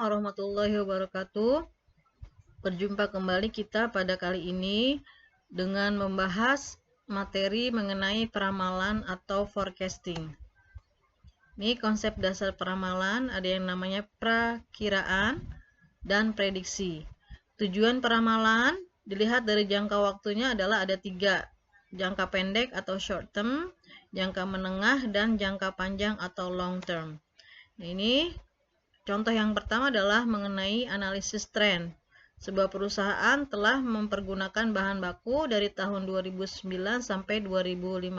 warahmatullahi wabarakatuh. Berjumpa kembali kita pada kali ini dengan membahas materi mengenai peramalan atau forecasting. Ini konsep dasar peramalan, ada yang namanya prakiraan dan prediksi. Tujuan peramalan dilihat dari jangka waktunya adalah ada 3, jangka pendek atau short term, jangka menengah, dan jangka panjang atau long term. Nah, ini contoh yang pertama adalah mengenai analisis tren. Sebuah perusahaan telah mempergunakan bahan baku dari tahun 2009 sampai 2015.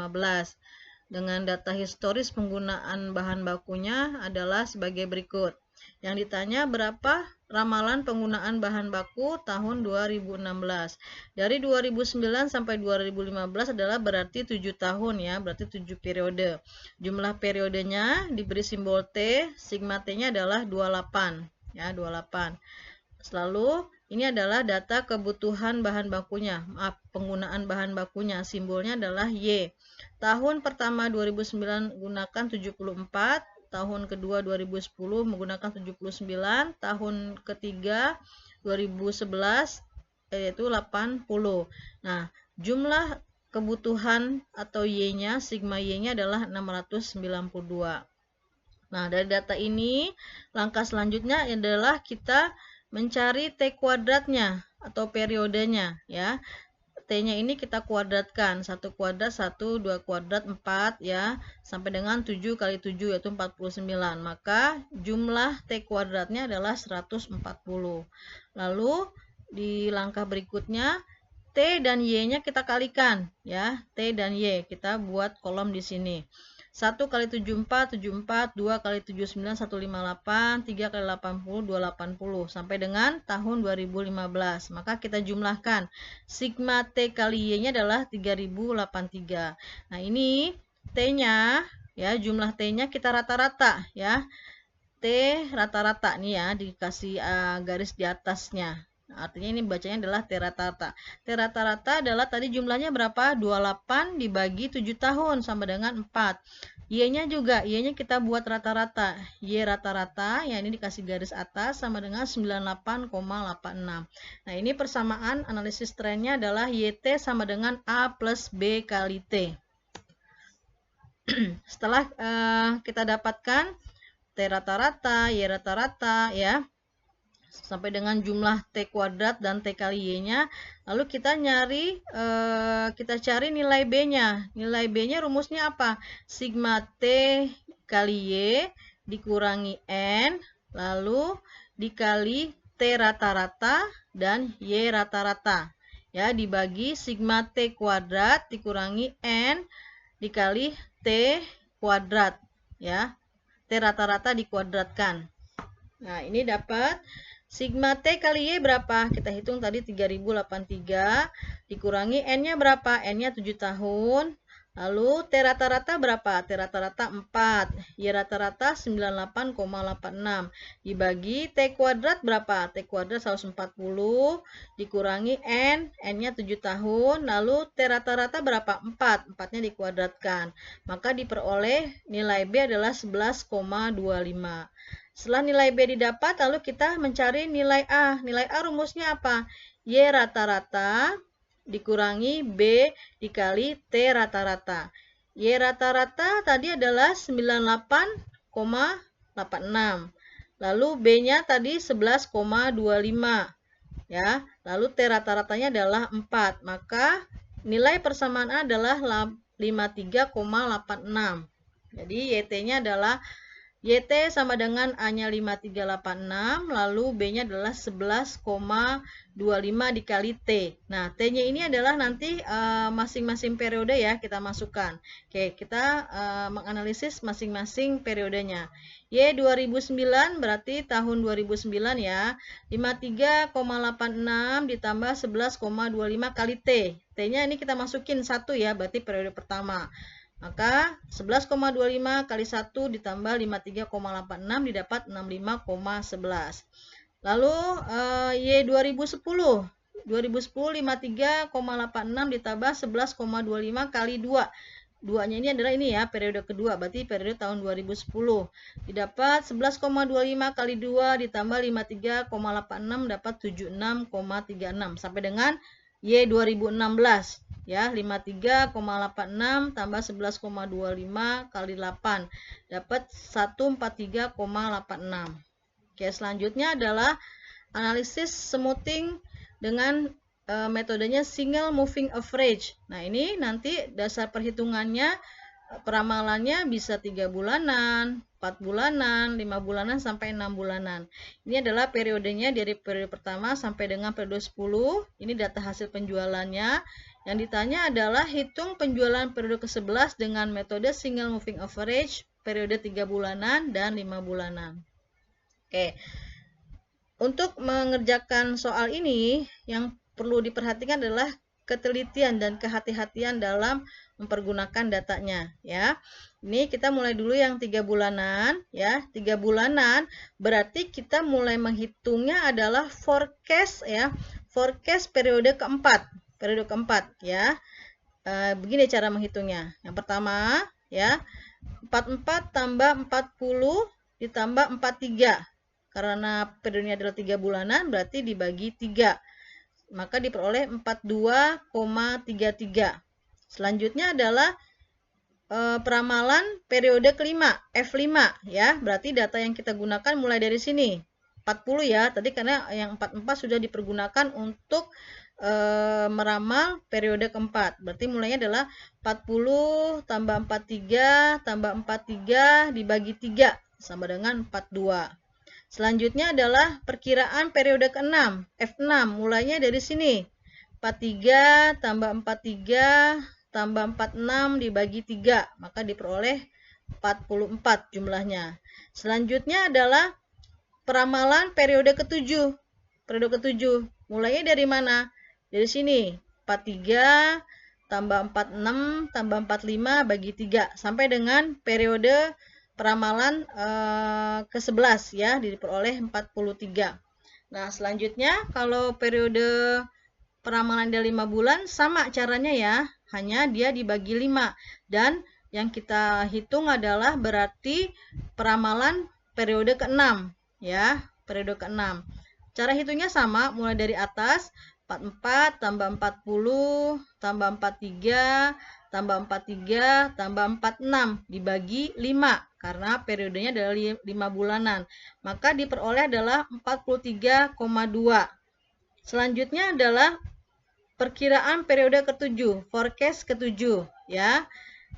Dengan data historis penggunaan bahan bakunya adalah sebagai berikut. Yang ditanya berapa ramalan penggunaan bahan baku tahun 2016. Dari 2009 sampai 2015 adalah berarti 7 tahun ya, berarti 7 periode. Jumlah periodenya diberi simbol T, sigma T-nya adalah 28 ya, 28. Lalu ini adalah data kebutuhan bahan bakunya, penggunaan bahan bakunya, simbolnya adalah Y. Tahun pertama 2009 gunakan 74, tahun kedua 2010 menggunakan 79, tahun ketiga 2011 yaitu 80. Nah, jumlah kebutuhan atau Y-nya, sigma Y-nya adalah 692. Nah, dari data ini, langkah selanjutnya adalah kita mencari T kuadratnya atau periodenya ya. T-nya ini kita kuadratkan, 1 kuadrat 1, 2 kuadrat 4 ya, sampai dengan 7 kali 7 yaitu 49. Maka jumlah T kuadratnya adalah 140. Lalu di langkah berikutnya T dan Y-nya kita kalikan ya, T dan Y kita buat kolom di sini. 1 kali 74, 74, 2 kali 79, 158, 3 kali 80, 280, sampai dengan tahun 2015. Maka kita jumlahkan. Sigma T kali Y-nya adalah 3083. Nah, ini T-nya, ya, jumlah T-nya kita rata-rata, ya. T rata-rata, nih ya, dikasih garis di atasnya. Artinya ini bacanya adalah T rata-rata. T rata-rata adalah tadi jumlahnya berapa? 28 dibagi 7 tahun sama dengan 4. Y-nya juga, Y-nya kita buat rata-rata. Y rata-rata, ya ini dikasih garis atas sama dengan 98,86. Nah, ini persamaan analisis trennya adalah YT sama dengan A plus B kali T. Setelah kita dapatkan T rata-rata, Y rata-rata, ya, sampai dengan jumlah T kuadrat dan T kali Y-nya. Lalu kita cari nilai B-nya. Nilai B-nya rumusnya apa? Sigma T kali Y dikurangi N, lalu dikali T rata-rata dan Y rata-rata. Ya, dibagi sigma T kuadrat dikurangi N dikali T kuadrat. Ya, T rata-rata dikuadratkan. Nah, ini dapat sigma T kali Y berapa? Kita hitung tadi 3083 dikurangi N-nya berapa? N-nya 7 tahun. Lalu T rata-rata berapa? T rata-rata 4. Y rata-rata 98,86. Dibagi T kuadrat berapa? T kuadrat 140 dikurangi N. N-nya 7 tahun. Lalu T rata-rata berapa? 4. 4-nya dikuadratkan. Maka diperoleh nilai B adalah 11,25. Setelah nilai B didapat, lalu kita mencari nilai A. Nilai A rumusnya apa? Y rata-rata dikurangi B dikali T rata-rata. Y rata-rata tadi adalah 98,86. Lalu B-nya tadi 11,25. Ya, lalu T rata-ratanya adalah 4. Maka nilai persamaan A adalah 53,86. Jadi YT-nya adalah YT sama dengan A-nya 5386, lalu B-nya adalah 11,25 dikali T. Nah, T-nya ini adalah nanti masing-masing periode ya, kita masukkan. Oke, kita menganalisis masing-masing periodenya. Y 2009 berarti tahun 2009 ya, 53,86 ditambah 11,25 kali T. T-nya ini kita masukin 1 ya, berarti periode pertama. Maka 11,25 kali 1 ditambah 53,86 didapat 65,11. Lalu Y 2010 53,86 ditambah 11,25 kali 2. 2-nya ini adalah ini ya, periode kedua, berarti periode tahun 2010. Didapat 11,25 kali 2 ditambah 53,86 dapat 76,36 sampai dengan Y 2016 ya, 53,86 tambah 11,25 kali 8 dapat 143,86. Oke, selanjutnya adalah analisis smoothing dengan metodenya single moving average. Nah, ini nanti dasar perhitungannya, peramalannya bisa 3 bulanan, 4 bulanan, 5 bulanan, sampai 6 bulanan. Ini adalah periodenya dari periode pertama sampai dengan periode 10. Ini data hasil penjualannya. Yang ditanya adalah hitung penjualan periode ke-11 dengan metode single moving average, periode 3 bulanan dan 5 bulanan. Oke. Untuk mengerjakan soal ini, yang perlu diperhatikan adalah ketelitian dan kehati-hatian dalam mempergunakan datanya ya. Ini kita mulai dulu yang 3 bulanan ya. 3 bulanan berarti kita mulai menghitungnya adalah forecast ya. Forecast periode keempat. Periode keempat ya. Begini cara menghitungnya. Yang pertama ya, 44 tambah 40 ditambah 43. Karena periodenya adalah 3 bulanan berarti dibagi 3. Maka diperoleh 42,33. Selanjutnya adalah peramalan periode kelima, F5 ya. Berarti data yang kita gunakan mulai dari sini. 40 ya. Tadi karena yang 44 sudah dipergunakan untuk meramal periode keempat. Berarti mulainya adalah 40 tambah 43 tambah 43 dibagi 3 sama dengan 42. Selanjutnya adalah perkiraan periode ke-6, F6, mulainya dari sini. 43 tambah 43 tambah 46 dibagi 3, maka diperoleh 44 jumlahnya. Selanjutnya adalah peramalan periode ke-7. Periode ke-7, mulainya dari mana? Dari sini, 43 tambah 46 tambah 45 bagi 3, sampai dengan periode peramalan ke-11 ya, diperoleh 43. Nah, selanjutnya kalau periode peramalan dari 5 bulan sama caranya ya, hanya dia dibagi 5 dan yang kita hitung adalah berarti peramalan periode ke-6 ya, periode ke-6. Cara hitungnya sama, mulai dari atas 44 tambah 40 tambah 43 tambah 43 tambah 46 dibagi 5 karena periodenya adalah 5 bulanan. Maka diperoleh adalah 43,2. Selanjutnya adalah perkiraan periode ke-7, forecast ke-7 ya.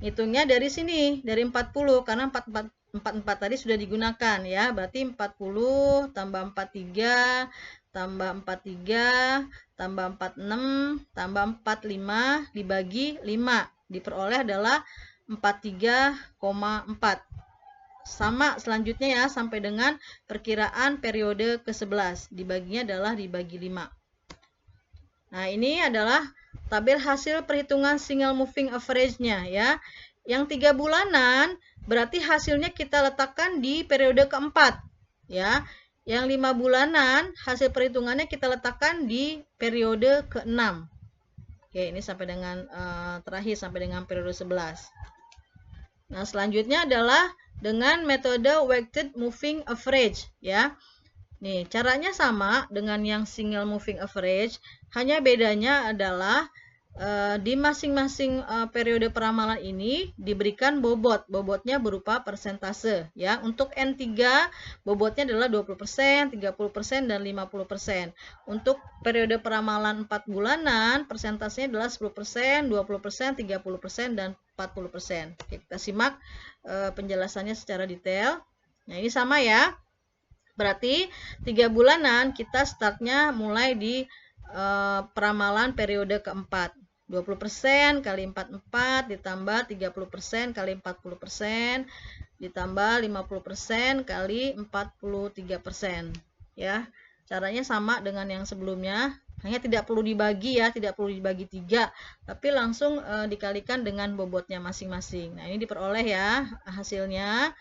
Hitungnya dari sini, dari 40 karena 44 tadi sudah digunakan ya. Berarti 40 tambah 43 tambah 43 tambah 46 tambah 45 dibagi 5 diperoleh adalah 43,4. Sama selanjutnya ya, sampai dengan perkiraan periode ke-11, dibaginya adalah dibagi 5. Nah, ini adalah tabel hasil perhitungan single moving average-nya ya. Yang 3 bulanan berarti hasilnya kita letakkan di periode keempat ya. Yang 5 bulanan hasil perhitungannya kita letakkan di periode ke-6. Oke, ini sampai dengan terakhir sampai dengan periode 11. Nah, selanjutnya adalah dengan metode weighted moving average ya. Nih, caranya sama dengan yang single moving average, hanya bedanya adalah di masing-masing periode peramalan ini diberikan bobot. Bobotnya berupa persentase ya. Untuk N3 bobotnya adalah 20%, 30% dan 50%. Untuk periode peramalan 4 bulanan persentasenya adalah 10%, 20%, 30% dan 40%. Oke, kita simak penjelasannya secara detail. Nah, ini sama ya. Berarti 3 bulanan kita startnya mulai di peramalan periode keempat. 20% kali 44 ditambah 30% kali 40% ditambah 50% kali 43% ya. Caranya sama dengan yang sebelumnya, hanya tidak perlu dibagi ya, tidak perlu dibagi 3, tapi langsung dikalikan dengan bobotnya masing-masing. Nah, ini diperoleh ya hasilnya.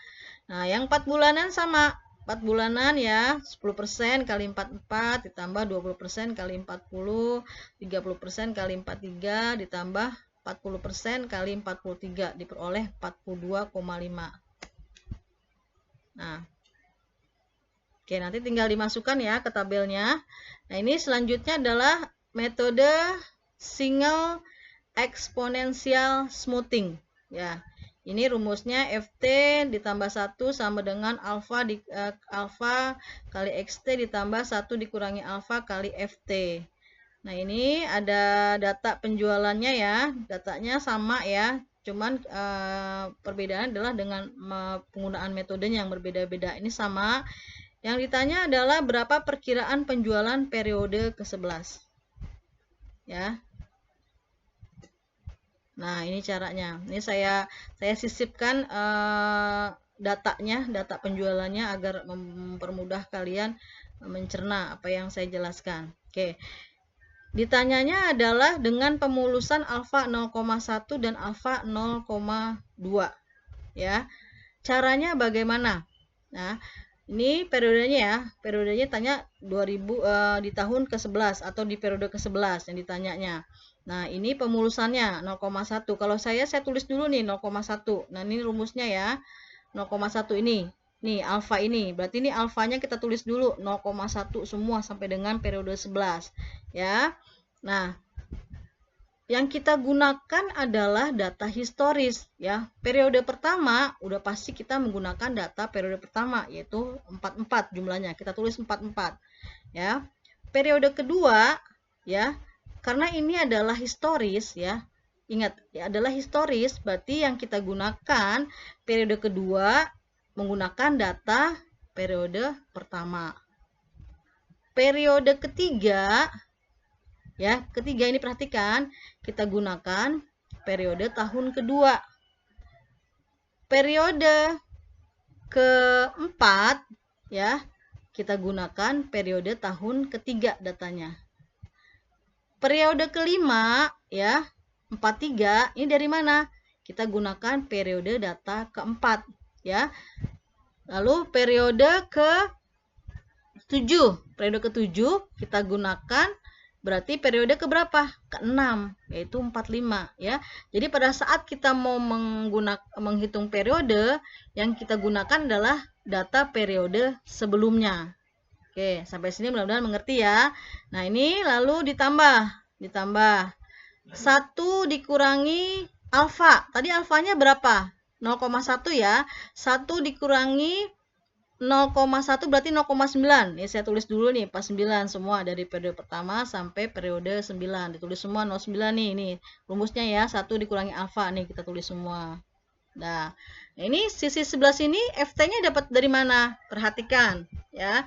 Nah, yang 4 bulanan sama. 4 bulanan ya, 10% kali 44 ditambah 20% kali 40, 30% kali 43 ditambah 40% kali 43 diperoleh 42,5. Nah, oke, nanti tinggal dimasukkan ya ke tabelnya. Nah, ini selanjutnya adalah metode single exponential smoothing. Ya, ini rumusnya FT ditambah 1 sama dengan alfa kali XT ditambah 1 dikurangi alfa kali FT. Nah, ini ada data penjualannya ya. Datanya sama ya. Cuman perbedaan adalah dengan penggunaan metodenya yang berbeda-beda. Ini sama. Yang ditanya adalah berapa perkiraan penjualan periode ke-11. Ya. Nah, ini caranya. Ini saya sisipkan datanya, data penjualannya agar mempermudah kalian mencerna apa yang saya jelaskan. Oke. Ditanyanya adalah dengan pemulusan alfa 0,1 dan alfa 0,2. Ya. Caranya bagaimana? Nah, ini periodenya ya. Periodenya tanya 2000 di tahun ke-11 atau di periode ke-11 yang ditanyanya. Nah, ini pemulusannya 0,1. Kalau saya tulis dulu nih 0,1. Nah, ini rumusnya ya. 0,1 ini. Nih, alfa ini. Berarti ini alfanya kita tulis dulu 0,1 semua sampai dengan periode 11. Ya. Nah, yang kita gunakan adalah data historis ya. Periode pertama udah pasti kita menggunakan data periode pertama yaitu 44 jumlahnya. Kita tulis 44 ya. Periode kedua ya, karena ini adalah historis ya. Ingat, ya adalah historis, berarti yang kita gunakan periode kedua menggunakan data periode pertama. Periode ketiga ya, ketiga ini perhatikan, kita gunakan periode tahun kedua. Periode keempat ya, kita gunakan periode tahun ketiga datanya. Periode kelima ya, 43 ini dari mana? Kita gunakan periode data keempat ya. Lalu periode ke-7, periode ke-7 kita gunakan berarti periode keberapa? Ke-6, yaitu 45 ya. Jadi pada saat kita mau menghitung periode, yang kita gunakan adalah data periode sebelumnya. Oke, sampai sini mudah-mudahan mengerti ya. Nah, ini lalu ditambah 1 dikurangi alfa. Tadi alfanya berapa? 0,1 ya. 1 dikurangi 0,1 berarti 0,9. Ini saya tulis dulu nih, pas 9 semua dari periode pertama sampai periode 9. Ditulis semua 0,9 nih. Ini rumusnya ya, 1 dikurangi alfa nih kita tulis semua. Nah, ini sisi sebelah sini FT-nya dapat dari mana? Perhatikan ya.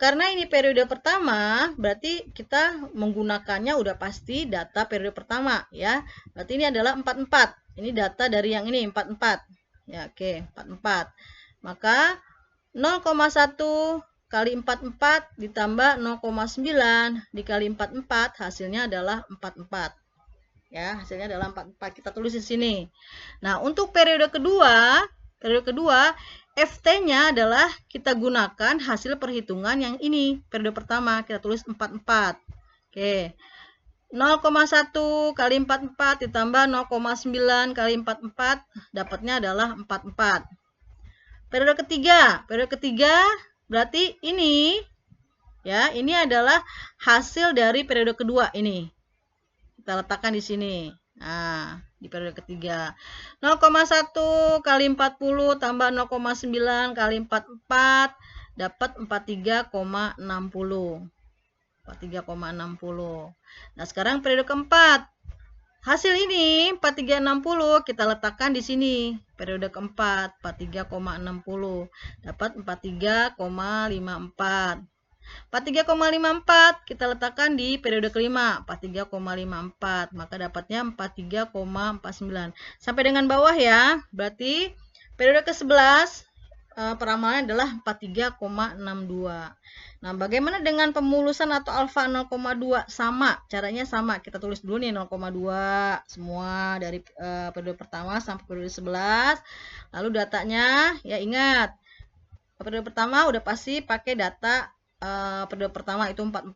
Karena ini periode pertama, berarti kita menggunakannya udah pasti data periode pertama ya. Berarti ini adalah 44. Ini data dari yang ini 44. Ya, oke, 44. Maka 0,1 kali 44 ditambah 0,9 dikali 44 hasilnya adalah 44. Ya, hasilnya adalah 44. Kita tulis di sini. Nah, untuk periode kedua FT-nya adalah kita gunakan hasil perhitungan yang ini. Periode pertama kita tulis 44. Oke. 0,1 kali 44 ditambah 0,9 kali 44 dapatnya adalah 44. Periode ketiga berarti ini ya, ini adalah hasil dari periode kedua ini. Kita letakkan di sini. Nah, di periode ketiga. 0,1 kali 40 tambah 0,9 kali 44 dapat 43,60. 43,60. Nah, sekarang periode keempat. Hasil ini 4360 kita letakkan di sini. Periode keempat 43,60 dapat 43,54. 43,54 kita letakkan di periode kelima 43,54, maka dapatnya 43,49. Sampai dengan bawah ya. Berarti periode ke-11 peramalannya adalah 43,62. Nah, bagaimana dengan pemulusan atau alfa 0,2? Sama, caranya sama. Kita tulis dulu nih 0,2 semua dari periode pertama sampai periode 11. Lalu datanya, ya ingat, periode pertama udah pasti pakai data periode pertama itu 44.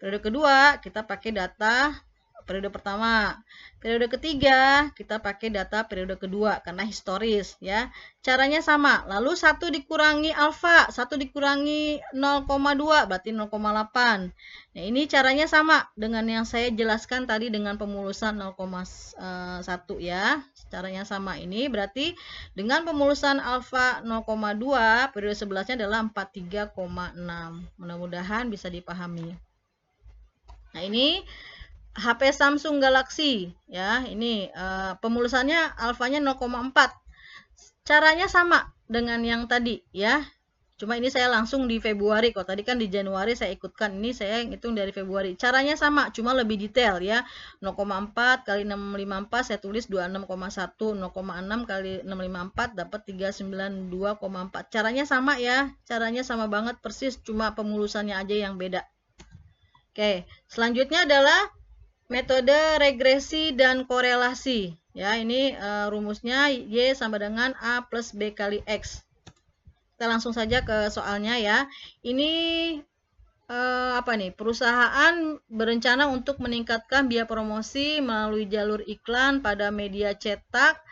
Periode kedua kita pakai data periode pertama. Periode ketiga, kita pakai data periode kedua karena historis ya. Caranya sama. Lalu 1 dikurangi alfa, 1 dikurangi 0,2 berarti 0,8. Nah, ini caranya sama dengan yang saya jelaskan tadi dengan pemulusan 0,1 ya. Caranya sama. Ini berarti dengan pemulusan alfa 0,2, periode 11-nya adalah 43,6. Mudah-mudahan bisa dipahami. Nah, ini HP Samsung Galaxy ya, ini pemulusannya alfanya 0,4. Caranya sama dengan yang tadi ya. Cuma ini saya langsung di Februari, kalau tadi kan di Januari saya ikutkan, ini saya hitung dari Februari. Caranya sama, cuma lebih detail ya. 0,4 kali 654 saya tulis 26,1, 0,6 kali 654 dapat 392,4. Caranya sama ya, caranya sama banget persis, cuma pemulusannya aja yang beda. Oke, selanjutnya adalah metode regresi dan korelasi. Ya, ini rumusnya Y sama dengan A plus B kali X. Kita langsung saja ke soalnya ya. Ini apa nih? Perusahaan berencana untuk meningkatkan biaya promosi melalui jalur iklan pada media cetak.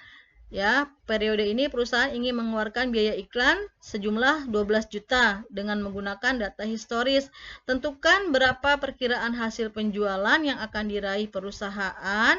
Ya, periode ini perusahaan ingin mengeluarkan biaya iklan sejumlah 12 juta dengan menggunakan data historis. Tentukan berapa perkiraan hasil penjualan yang akan diraih perusahaan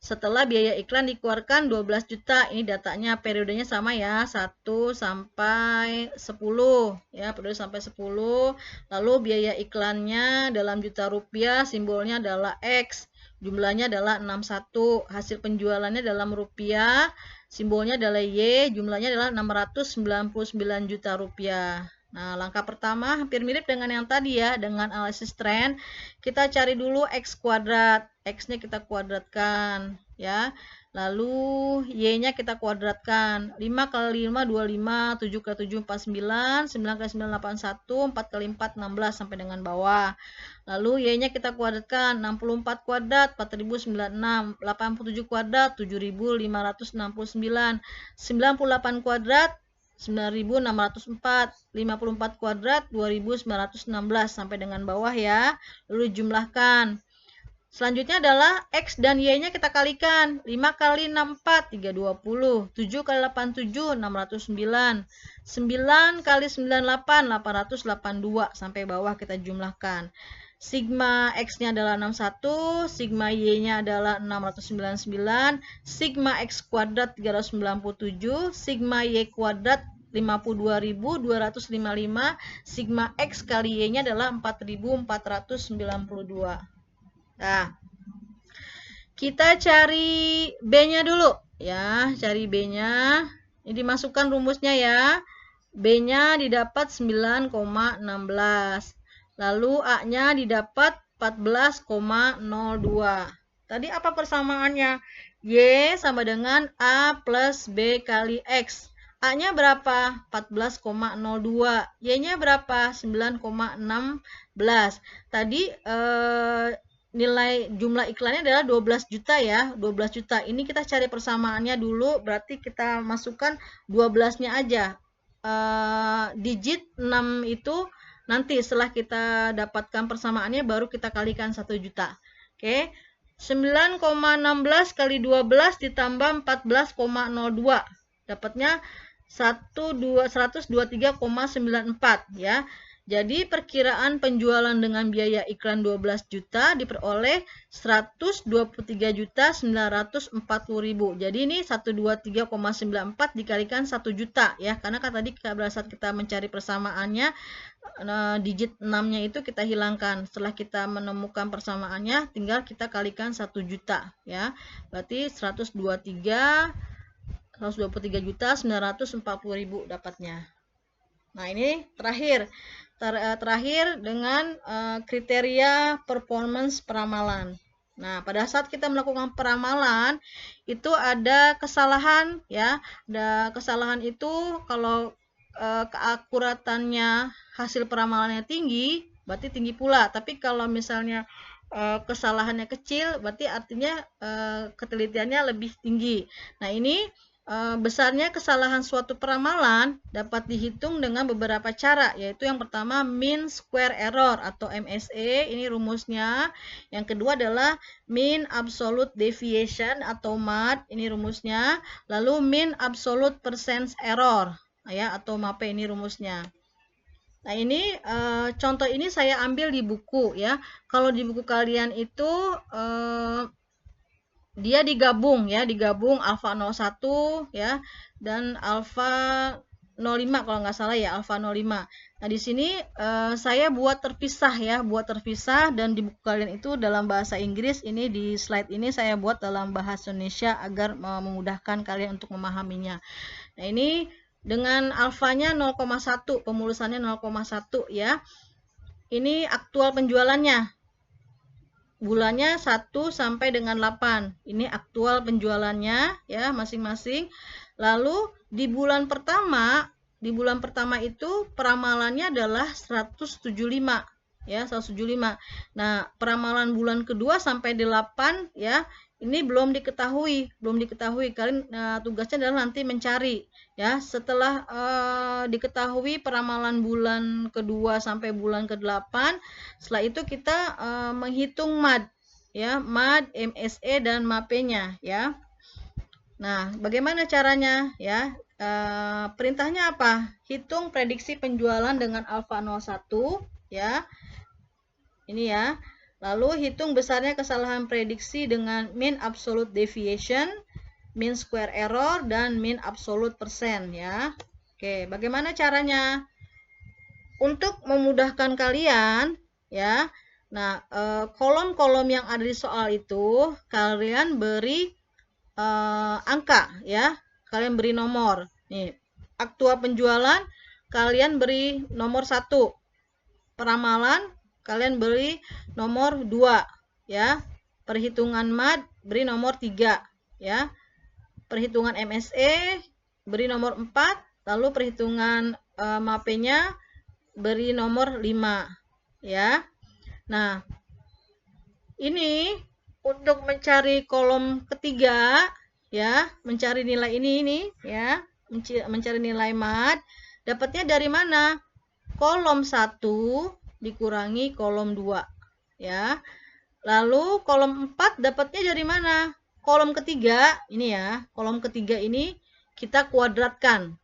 setelah biaya iklan dikeluarkan 12 juta. Ini datanya periodenya sama ya, 1 sampai 10 ya, periode sampai 10. Lalu biaya iklannya dalam juta rupiah, simbolnya adalah X, jumlahnya adalah 61. Hasil penjualannya dalam rupiah, simbolnya adalah Y, jumlahnya adalah 699 juta rupiah. Nah, langkah pertama hampir mirip dengan yang tadi ya, dengan analisis tren. Kita cari dulu X kuadrat. X-nya kita kuadratkan ya. Lalu Y-nya kita kuadratkan. 5 kali 5, 25, 7 kali 7, 49, 9 kali 9, 81, 4 kali 4, 16 sampai dengan bawah. Lalu Y-nya kita kuadratkan. 64 kuadrat, 4096. 87 kuadrat, 7569. 98 kuadrat, 9604, 54 kuadrat, 2916 sampai dengan bawah ya. Lalu jumlahkan. Selanjutnya adalah X dan Y-nya kita kalikan. 5 kali 64, 320. 7 kali 87, 609. 9 kali 98, 882. Sampai bawah kita jumlahkan. Sigma X-nya adalah 61, sigma Y-nya adalah 699, sigma X kuadrat 397, sigma Y kuadrat 52.255, sigma X kali Y-nya adalah 4.492. Nah, kita cari B-nya dulu ya, cari B-nya. Ini dimasukkan rumusnya ya. B-nya didapat 9,16. Lalu A-nya didapat 14,02. Tadi apa persamaannya? Y sama dengan A plus B kali X. A-nya berapa? 14,02. Y-nya berapa? 9,16. Tadi nilai jumlah iklannya adalah 12 juta ya, 12 juta. Ini kita cari persamaannya dulu, berarti kita masukkan 12-nya aja. Digit 6 itu nanti setelah kita dapatkan persamaannya baru kita kalikan 1 juta. Oke. 9,16 kali 12 ditambah 14,02. Dapatnya 123,94 ya. Jadi perkiraan penjualan dengan biaya iklan 12 juta diperoleh 123.940.000. Jadi ini 123,94 dikalikan 1 juta ya. Karena kan tadi pada saat kita mencari persamaannya digit 6-nya itu kita hilangkan. Setelah kita menemukan persamaannya tinggal kita kalikan 1 juta ya. Berarti 123.940.000 dapatnya. Nah, ini terakhir dengan kriteria performance peramalan. Nah, pada saat kita melakukan peramalan itu ada kesalahan ya. Ada kesalahan itu kalau keakuratannya hasil peramalannya tinggi, berarti tinggi pula. Tapi kalau misalnya kesalahannya kecil, berarti artinya ketelitiannya lebih tinggi. Nah, ini besarnya kesalahan suatu peramalan dapat dihitung dengan beberapa cara, yaitu yang pertama mean square error atau MSE, ini rumusnya. Yang kedua adalah mean absolute deviation atau MAD, ini rumusnya. Lalu mean absolute percent error, ya, atau MAPE, ini rumusnya. Nah, ini contoh ini saya ambil di buku, ya. Kalau di buku kalian itu dia digabung alfa 01 ya dan alfa 05 kalau nggak salah ya, alfa 05. Nah, di sini saya buat terpisah dan di buku kalian itu dalam bahasa Inggris, ini di slide ini saya buat dalam bahasa Indonesia agar memudahkan kalian untuk memahaminya. Nah, ini dengan alfanya 0,1, pemulusannya 0,1 ya. Ini aktual penjualannya. Bulannya 1 sampai dengan 8. Ini aktual penjualannya ya masing-masing. Lalu di bulan pertama itu peramalannya adalah 175 ya, 175. Nah, peramalan bulan kedua sampai 8 ya, ini belum diketahui. Kalian tugasnya adalah nanti mencari ya. Setelah diketahui peramalan bulan kedua sampai bulan ke-8, setelah itu kita menghitung MAD ya, MAD, MSE dan MAPE-nya ya. Nah, bagaimana caranya ya? Perintahnya apa? Hitung prediksi penjualan dengan alfa 01 ya. Ini ya. Lalu hitung besarnya kesalahan prediksi dengan mean absolute deviation, mean square error, dan mean absolute percent ya. Oke, bagaimana caranya? Untuk memudahkan kalian ya. Nah, kolom-kolom yang ada di soal itu kalian beri angka ya. Kalian beri nomor. Nih, aktual penjualan kalian beri nomor 1. Peramalan kalian beri nomor 2 ya. Perhitungan MAD beri nomor 3 ya. Perhitungan MSE beri nomor 4, lalu perhitungan MAPE-nya beri nomor 5 ya. Nah, ini untuk mencari kolom ketiga ya, mencari nilai ini ya, mencari nilai MAD, dapatnya dari mana? Kolom 1 dikurangi kolom 2 ya. Lalu kolom 4 dapatnya dari mana? Kolom ketiga ini ya, kolom ketiga ini kita kuadratkan.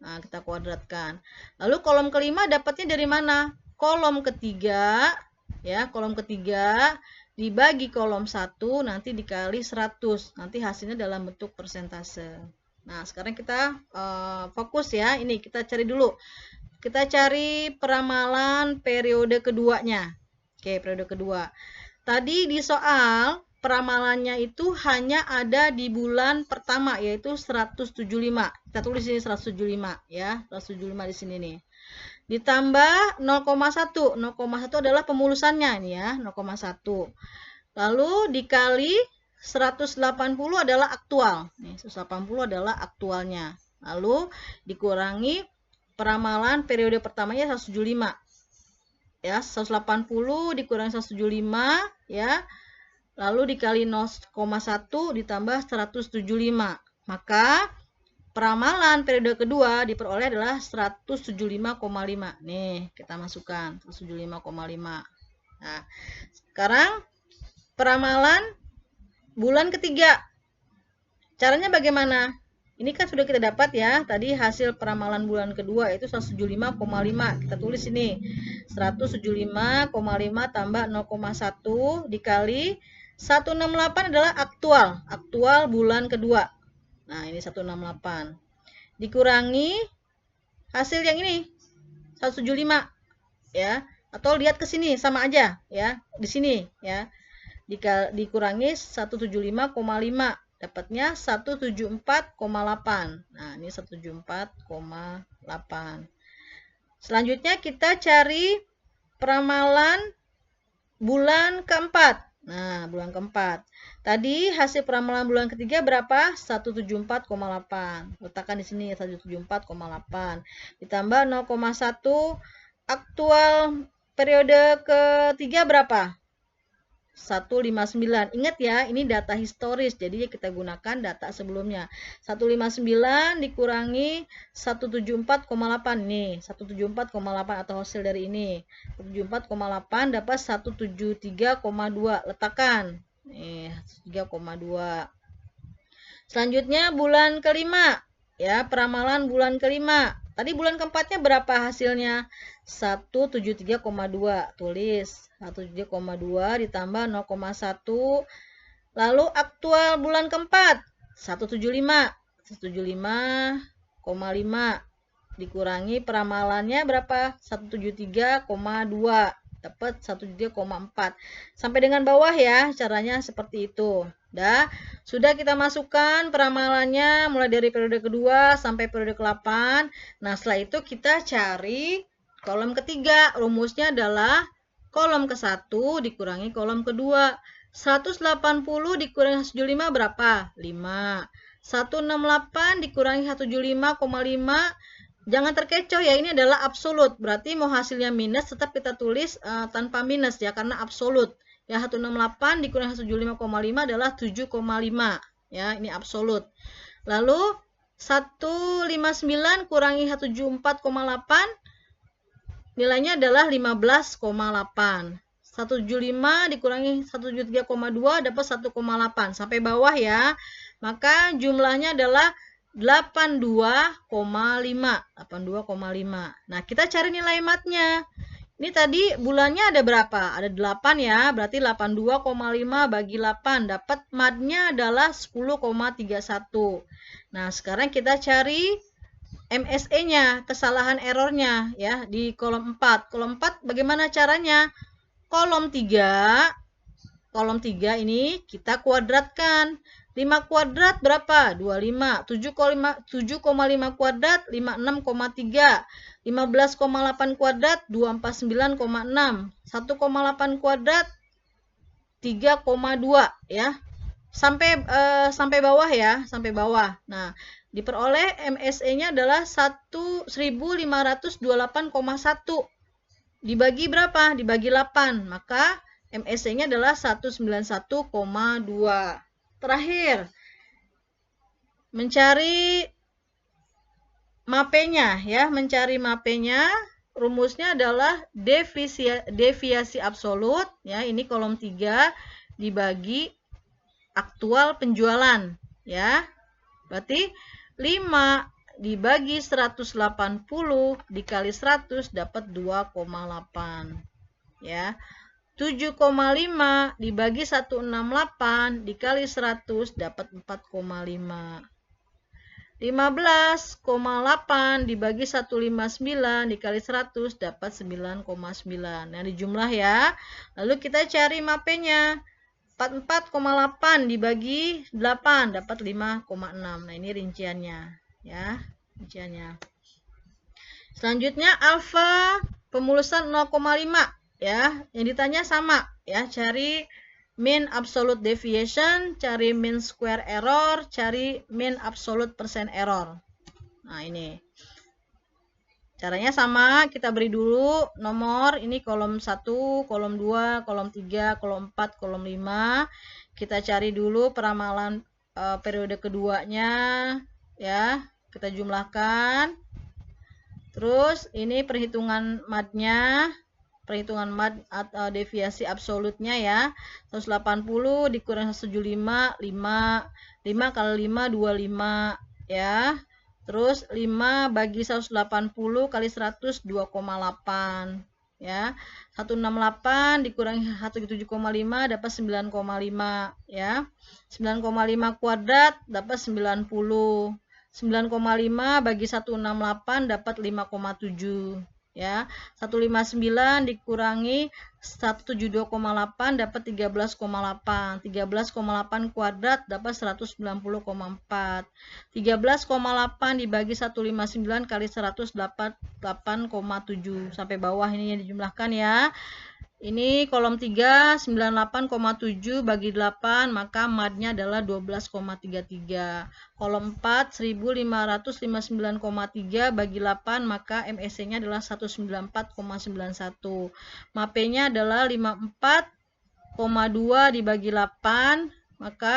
Nah, kita kuadratkan. Lalu kolom kelima dapatnya dari mana? Kolom ketiga ya, kolom ketiga dibagi kolom 1 nanti dikali 100. Nanti hasilnya dalam bentuk persentase. Nah, sekarang kita fokus ya. Ini kita cari dulu. Kita cari peramalan periode keduanya. Oke, periode kedua. Tadi di soal peramalannya itu hanya ada di bulan pertama, yaitu 175. Kita tulis ini 175 ya, 175 di sini nih. Ditambah 0,1. 0,1 adalah pemulusannya ini ya, 0,1. Lalu dikali 180 adalah aktual. Nih, 180 adalah aktualnya. Lalu dikurangi peramalan periode pertamanya 175. Ya, 180 dikurangi 175 ya. Lalu dikali 0,1 ditambah 175. Maka peramalan periode kedua diperoleh adalah 175,5. Nih, kita masukkan 175,5. Nah, sekarang peramalan bulan ketiga. Caranya bagaimana? Ini kan sudah kita dapat ya, tadi hasil peramalan bulan kedua itu 175,5. Kita tulis ini 175,5 tambah 0,1 dikali 168 adalah aktual bulan kedua. Nah, ini 168. Dikurangi hasil yang ini 175 ya. Atau lihat ke sini sama aja ya, di sini ya. Dikurangi 175,5. Dapatnya 174,8. Nah, ini 174,8. Selanjutnya kita cari peramalan bulan keempat. Nah, bulan keempat. Tadi hasil peramalan bulan ketiga berapa? 174,8. Letakkan di sini 174,8. Ditambah 0,1. Aktual periode ketiga berapa? 159. Ingat ya, ini data historis, jadi kita gunakan data sebelumnya. 159 dikurangi 174,8 nih, 174,8 atau hasil dari ini. 174,8 dapat 173,2. Letakkan. Nih, 3,2. Selanjutnya bulan kelima. Ya, peramalan bulan kelima. Tadi bulan keempatnya berapa hasilnya? 173,2. Tulis 173,2 ditambah 0,1. Lalu aktual bulan keempat 175. 175,5 dikurangi peramalannya berapa? 173,2. Dapat 173,4. Sampai dengan bawah ya, caranya seperti itu. Sudah kita masukkan peramalannya mulai dari periode kedua sampai periode ke-8. Nah, setelah itu kita cari kolom ketiga. Rumusnya adalah kolom ke-1 dikurangi kolom kedua. 180 dikurangi 175 berapa? 5. 168 dikurangi 175,5. Jangan terkecoh ya, ini adalah absolut. Berarti mau hasilnya minus tetap kita tulis tanpa minus ya, karena absolut. Ya, 168 dikurangi 175,5 adalah 7,5. Ya, ini absolut. Lalu 159 kurangi 174,8 nilainya adalah 15,8. 175 dikurangi 173,2 dapat 1,8. Sampai bawah ya. Maka jumlahnya adalah 82,5. 82,5. Nah, kita cari nilai matnya. Ini tadi bulannya ada berapa? Ada 8 ya, berarti 82,5 bagi 8. Dapat matnya adalah 10,31. Nah, sekarang kita cari MSE-nya, kesalahan errornya ya, di kolom 4. Kolom 4 bagaimana caranya? Kolom 3 ini kita kuadratkan. 5 kuadrat berapa? 25. 7,5 kuadrat 56,3. 15,8 kuadrat 249,6. 1,8 kuadrat 3,2 ya. Sampai bawah ya, sampai bawah. Nah, diperoleh MSE-nya adalah 1528,1. Dibagi berapa? Dibagi 8. Maka MSE-nya adalah 191,2. Terakhir, mencari MAPE-nya ya, mencari MAPE-nya. Rumusnya adalah deviasi absolut ya, ini kolom 3 dibagi aktual penjualan ya. Berarti 5 dibagi 180 dikali 100 dapat 2,8 ya. 7,5 dibagi 168 dikali 100 dapat 4,5. 15,8 dibagi 159 dikali 100 dapat 9,9. Nah, dijumlah ya. Lalu kita cari MAPE-nya. 44,8 dibagi 8 dapat 5,6. Nah, ini rinciannya ya, rinciannya. Selanjutnya alfa pemulusan 0,5 ya. Yang ditanya sama ya, cari mean absolute deviation, cari mean square error, cari mean absolute percent error. Nah, ini. Caranya sama, kita beri dulu nomor, ini kolom 1, kolom 2, kolom 3, kolom 4, kolom 5. Kita cari dulu peramalan periode keduanya ya, kita jumlahkan. Terus ini perhitungan MAD-nya, perhitungan MAD atau deviasi absolutnya ya. 180 dikurangi 175, 5. 5 kali 5, 25 ya. Terus 5 bagi 180 kali 100, 2,8 ya. 168 dikurangi 107,5 dapat 9,5 ya. 9,5 kuadrat dapat 90. 9,5 bagi 168 dapat 5,7 ya. 159 dikurangi 172,8 dapat 13,8. 13,8 kuadrat dapat 190,4. 13,8 dibagi 159 kali 100 dapat 8,7. Sampai bawah ini yang dijumlahkan ya. Ini kolom 3 98,7 bagi 8, maka MAD-nya adalah 12,33. Kolom 4 1559,3 bagi 8, maka MSE-nya adalah 194,91. MAPE-nya adalah 54 dibagi 8, maka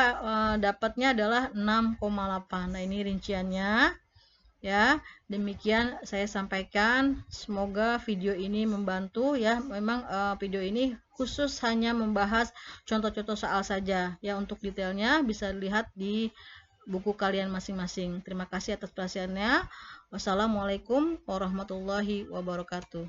dapatnya adalah 6,8. Nah, ini rinciannya. Ya, demikian saya sampaikan. Semoga video ini membantu ya. Memang video ini khusus hanya membahas contoh-contoh soal saja. Ya, untuk detailnya bisa dilihat di buku kalian masing-masing. Terima kasih atas perhatiannya. Wassalamualaikum warahmatullahi wabarakatuh.